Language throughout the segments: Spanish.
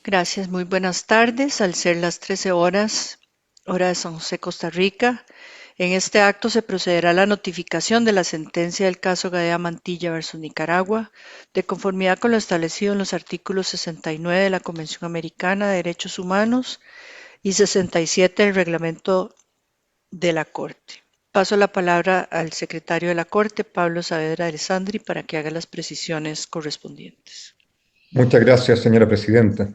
Gracias, muy buenas tardes. Al ser las 13 horas, hora de San José, Costa Rica, en este acto se procederá a la notificación de la sentencia del caso Gadea Mantilla versus Nicaragua, de conformidad con lo establecido en los artículos 69 de la Convención Americana de Derechos Humanos y 67 del Reglamento de la Corte. Paso la palabra al secretario de la Corte, Pablo Saavedra Alessandri, para que haga las precisiones correspondientes. Muchas gracias, señora presidenta.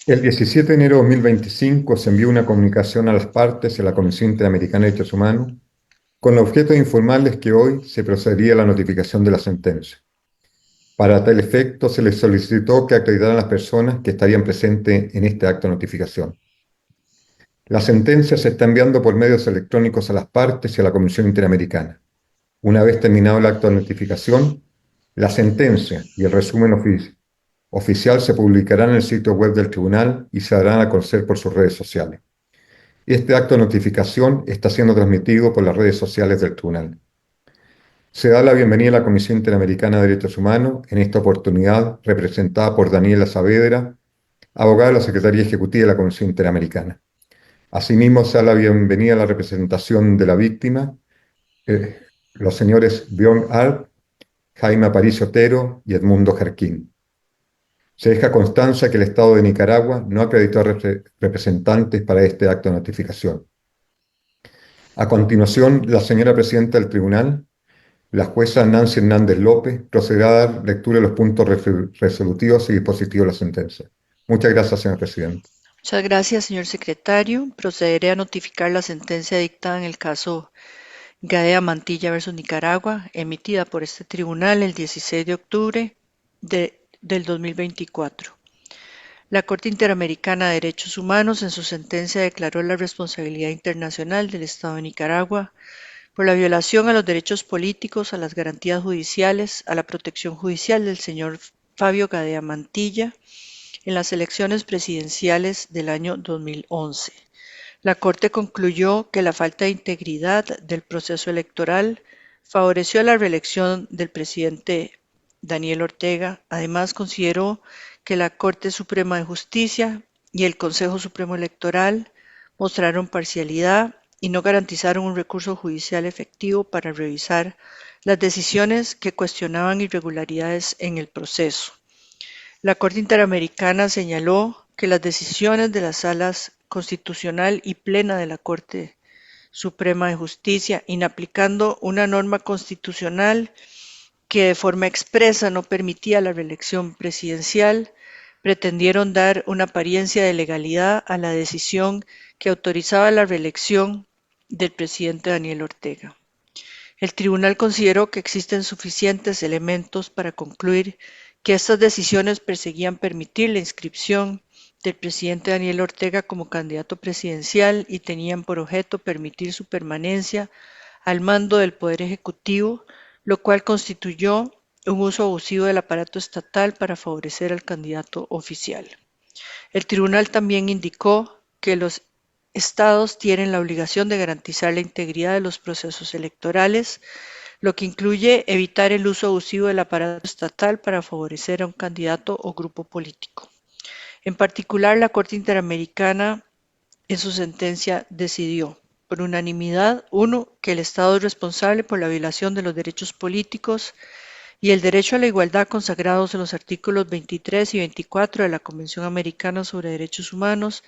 El 17 de enero de 2025 se envió una comunicación a las partes y a la Comisión Interamericana de Derechos Humanos con el objeto de informarles que hoy se procedería a la notificación de la sentencia. Para tal efecto, se les solicitó que acreditaran las personas que estarían presentes en este acto de notificación. La sentencia se está enviando por medios electrónicos a las partes y a la Comisión Interamericana. Una vez terminado el acto de notificación, la sentencia y el resumen oficial se publicarán en el sitio web del tribunal y se darán a conocer por sus redes sociales. Este acto de notificación está siendo transmitido por las redes sociales del tribunal. Se da la bienvenida a la Comisión Interamericana de Derechos Humanos, en esta oportunidad representada por Daniela Saavedra, abogada de la Secretaría Ejecutiva de la Comisión Interamericana. Asimismo, se da la bienvenida a la representación de la víctima, los señores Bjorn Arp, Jaime Aparicio Otero y Edmundo Jarquín. Se deja constancia que el Estado de Nicaragua no acreditó a representantes para este acto de notificación. A continuación, la señora presidenta del tribunal, la jueza Nancy Hernández López, procederá a dar lectura de los puntos resolutivos y dispositivos de la sentencia. Muchas gracias, señor presidente. Muchas gracias, señor secretario. Procederé a notificar la sentencia dictada en el caso Gadea Mantilla versus Nicaragua, emitida por este tribunal el 16 de octubre del 2024. La Corte Interamericana de Derechos Humanos en su sentencia declaró la responsabilidad internacional del Estado de Nicaragua por la violación a los derechos políticos, a las garantías judiciales, a la protección judicial del señor Fabio Gadea Mantilla en las elecciones presidenciales del año 2011. La Corte concluyó que la falta de integridad del proceso electoral favoreció la reelección del presidente Daniel Ortega. Además, consideró que la Corte Suprema de Justicia y el Consejo Supremo Electoral mostraron parcialidad y no garantizaron un recurso judicial efectivo para revisar las decisiones que cuestionaban irregularidades en el proceso. La Corte Interamericana señaló que las decisiones de las salas constitucional y plena de la Corte Suprema de Justicia, inaplicando una norma constitucional que de forma expresa no permitía la reelección presidencial, pretendieron dar una apariencia de legalidad a la decisión que autorizaba la reelección del presidente Daniel Ortega. El tribunal consideró que existen suficientes elementos para concluir que estas decisiones perseguían permitir la inscripción del presidente Daniel Ortega como candidato presidencial y tenían por objeto permitir su permanencia al mando del Poder Ejecutivo, lo cual constituyó un uso abusivo del aparato estatal para favorecer al candidato oficial. El tribunal también indicó que los estados tienen la obligación de garantizar la integridad de los procesos electorales, lo que incluye evitar el uso abusivo del aparato estatal para favorecer a un candidato o grupo político. En particular, la Corte Interamericana en su sentencia decidió, por unanimidad, 1, que el Estado es responsable por la violación de los derechos políticos y el derecho a la igualdad consagrados en los artículos 23 y 24 de la Convención Americana sobre Derechos Humanos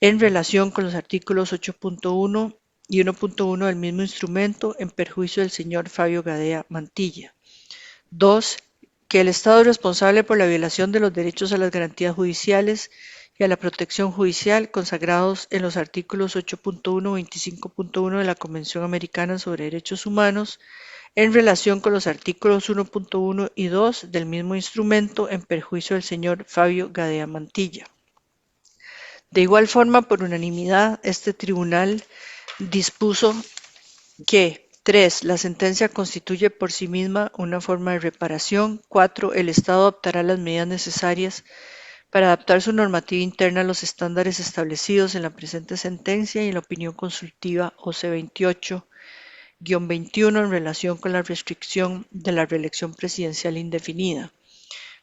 en relación con los artículos 8.1 y 1.1 del mismo instrumento en perjuicio del señor Fabio Gadea Mantilla. 2, que el Estado es responsable por la violación de los derechos a las garantías judiciales y a la protección judicial consagrados en los artículos 8.1 y 25.1 de la Convención Americana sobre Derechos Humanos en relación con los artículos 1.1 y 2 del mismo instrumento en perjuicio del señor Fabio Gadea Mantilla. De igual forma, por unanimidad, este tribunal dispuso que 3. La sentencia constituye por sí misma una forma de reparación. 4. El Estado adoptará las medidas necesarias para adaptar su normativa interna a los estándares establecidos en la presente sentencia y en la opinión consultiva OC 28-21 en relación con la restricción de la reelección presidencial indefinida.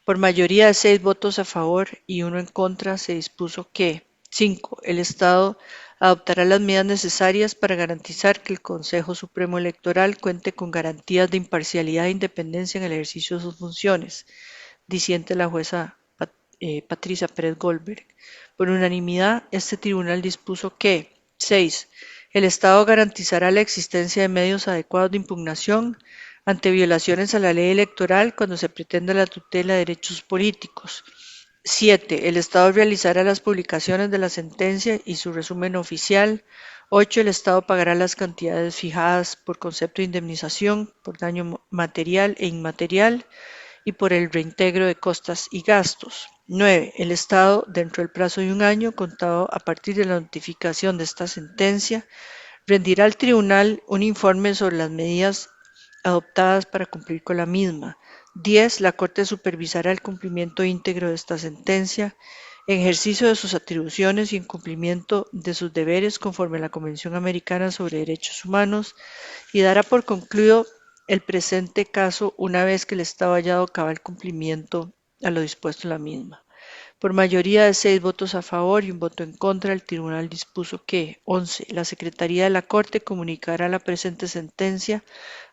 Por mayoría de 6 votos a favor y uno en contra, se dispuso que 5. El Estado adoptará las medidas necesarias para garantizar que el Consejo Supremo Electoral cuente con garantías de imparcialidad e independencia en el ejercicio de sus funciones, disiente la jueza Patricia Pérez Goldberg. Por unanimidad, este tribunal dispuso que 6. El Estado garantizará la existencia de medios adecuados de impugnación ante violaciones a la ley electoral cuando se pretenda la tutela de derechos políticos. 7. El Estado realizará las publicaciones de la sentencia y su resumen oficial. 8. El Estado pagará las cantidades fijadas por concepto de indemnización por daño material e inmaterial y por el reintegro de costas y gastos. 9. El Estado, dentro del plazo de un año contado a partir de la notificación de esta sentencia, rendirá al Tribunal un informe sobre las medidas adoptadas para cumplir con la misma. 10. La Corte supervisará el cumplimiento íntegro de esta sentencia, en ejercicio de sus atribuciones y en cumplimiento de sus deberes conforme a la Convención Americana sobre Derechos Humanos, y dará por concluido el presente caso una vez que el Estado haya dado cabal cumplimiento a lo dispuesto en la misma. Por mayoría de 6 votos a favor y un voto en contra, el tribunal dispuso que 11. La Secretaría de la Corte comunicará la presente sentencia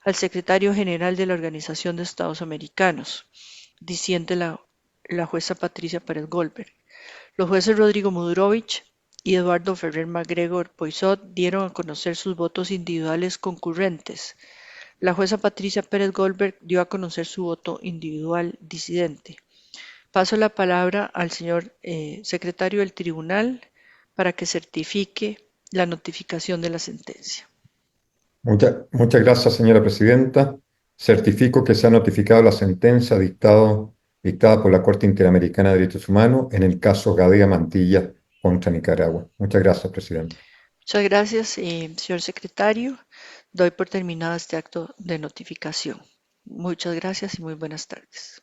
al Secretario General de la Organización de Estados Americanos, disiente la jueza Patricia Pérez Goldberg. Los jueces Rodrigo Mudurovich y Eduardo Ferrer MacGregor Poisot dieron a conocer sus votos individuales concurrentes. La jueza Patricia Pérez Goldberg dio a conocer su voto individual disidente. Paso la palabra al señor secretario del tribunal para que certifique la notificación de la sentencia. Muchas gracias, señora presidenta. Certifico que se ha notificado la sentencia dictada por la Corte Interamericana de Derechos Humanos en el caso Gadea Mantilla contra Nicaragua. Muchas gracias, presidenta. Muchas gracias, señor secretario. Doy por terminado este acto de notificación. Muchas gracias y muy buenas tardes.